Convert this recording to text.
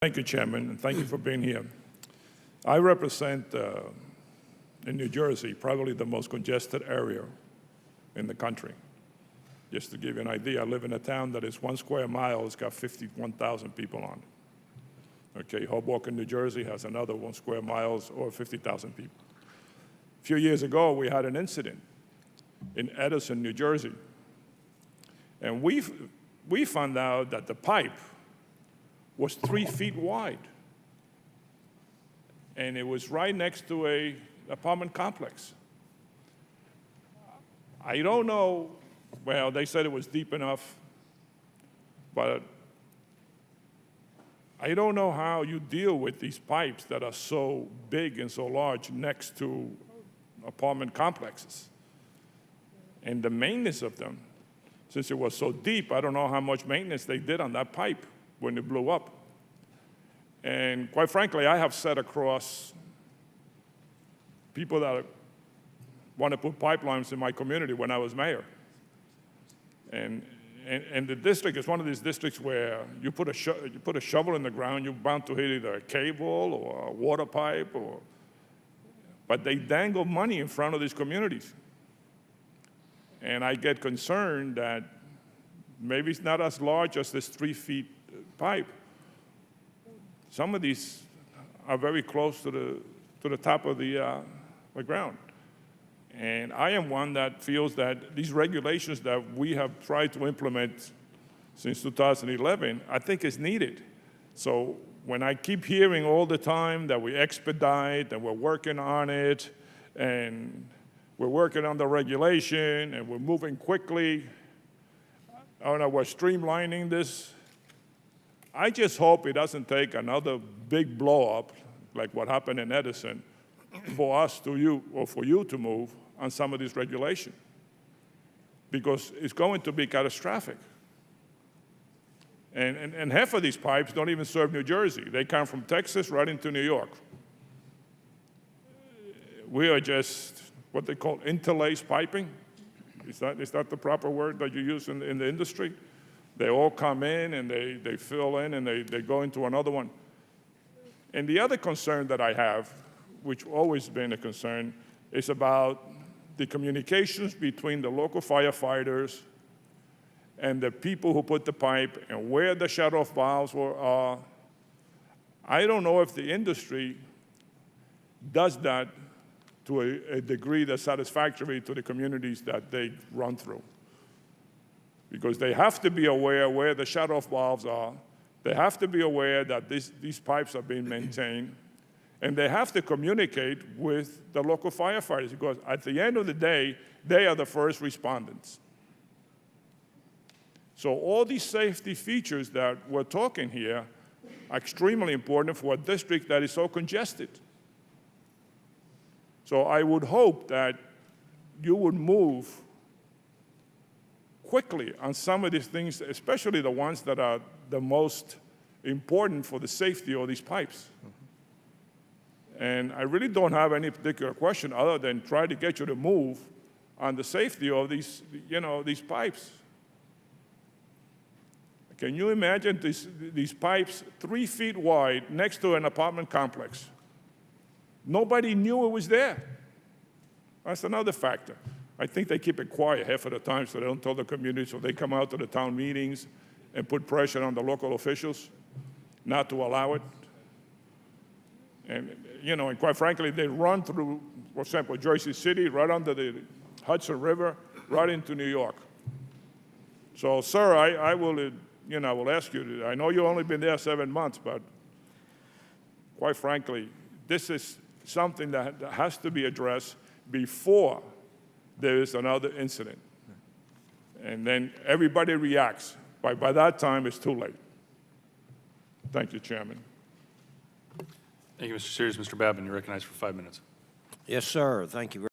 Thank you, Chairman, and thank you for being here. I represent, in New Jersey, probably the most congested area in the country. Just to give you an idea, I live in a town that is 1 square mile, it's got 51,000 people on it. Okay, Hoboken, New Jersey has another 1 square miles or 50,000 people. A few years ago, we had an incident in Edison, New Jersey. And we found out that the pipe was 3 feet wide. And it was right next to an apartment complex. I don't know, well, they said it was deep enough, but I don't know how you deal with these pipes that are so big and so large next to apartment complexes. And the maintenance of them, since it was so deep, I don't know how much maintenance they did on that pipe when it blew up. And quite frankly, I have sat across people that want to put pipelines in my community when I was mayor. And the district is one of these districts where you put a shovel in the ground, you're bound to hit either a cable or a water pipe, but they dangle money in front of these communities. And I get concerned that maybe it's not as large as this 3 feet pipe. Some of these are very close to the top of the ground. And I am one that feels that these regulations that we have tried to implement since 2011, I think is needed. So when I keep hearing all the time that we expedite, and we're working on it, and we're working on the regulation, and we're moving quickly, we're streamlining this, I just hope it doesn't take another big blow-up like what happened in Edison for us for you to move on some of this regulation, because it's going to be catastrophic. And half of these pipes don't even serve New Jersey. They come from Texas right into New York. We are just what they call interlaced piping. Is that the proper word that you use in the industry? They all come in and they fill in and they go into another one. And the other concern that I have, which always been a concern, is about the communications between the local firefighters and the people who put the pipe and where the shut-off valves are. I don't know if the industry does that to a degree that's satisfactory to the communities that they run through. Because they have to be aware where the shut-off valves are. They have to be aware that these pipes are being maintained. And they have to communicate with the local firefighters, because at the end of the day, they are the first responders. So all these safety features that we're talking here are extremely important for a district that is so congested. So I would hope that you would move quickly on some of these things, especially the ones that are the most important for the safety of these pipes. And I really don't have any particular question other than try to get you to move on the safety of these pipes. Can you imagine these pipes 3 feet wide next to an apartment complex? Nobody knew it was there. That's another factor. I think they keep it quiet half of the time so they don't tell the community, so they come out to the town meetings and put pressure on the local officials not to allow it. And quite frankly, they run through, for example, Jersey City, right under the Hudson River, right into New York. So, sir, I will ask you, I know you've only been there 7 months, but quite frankly, this is something that has to be addressed before there is another incident. And then everybody reacts. By that time, it's too late. Thank you, Chairman. Thank you, Mr. Sears. Mr. Babin, you're recognized for 5 minutes. Yes, sir. Thank you very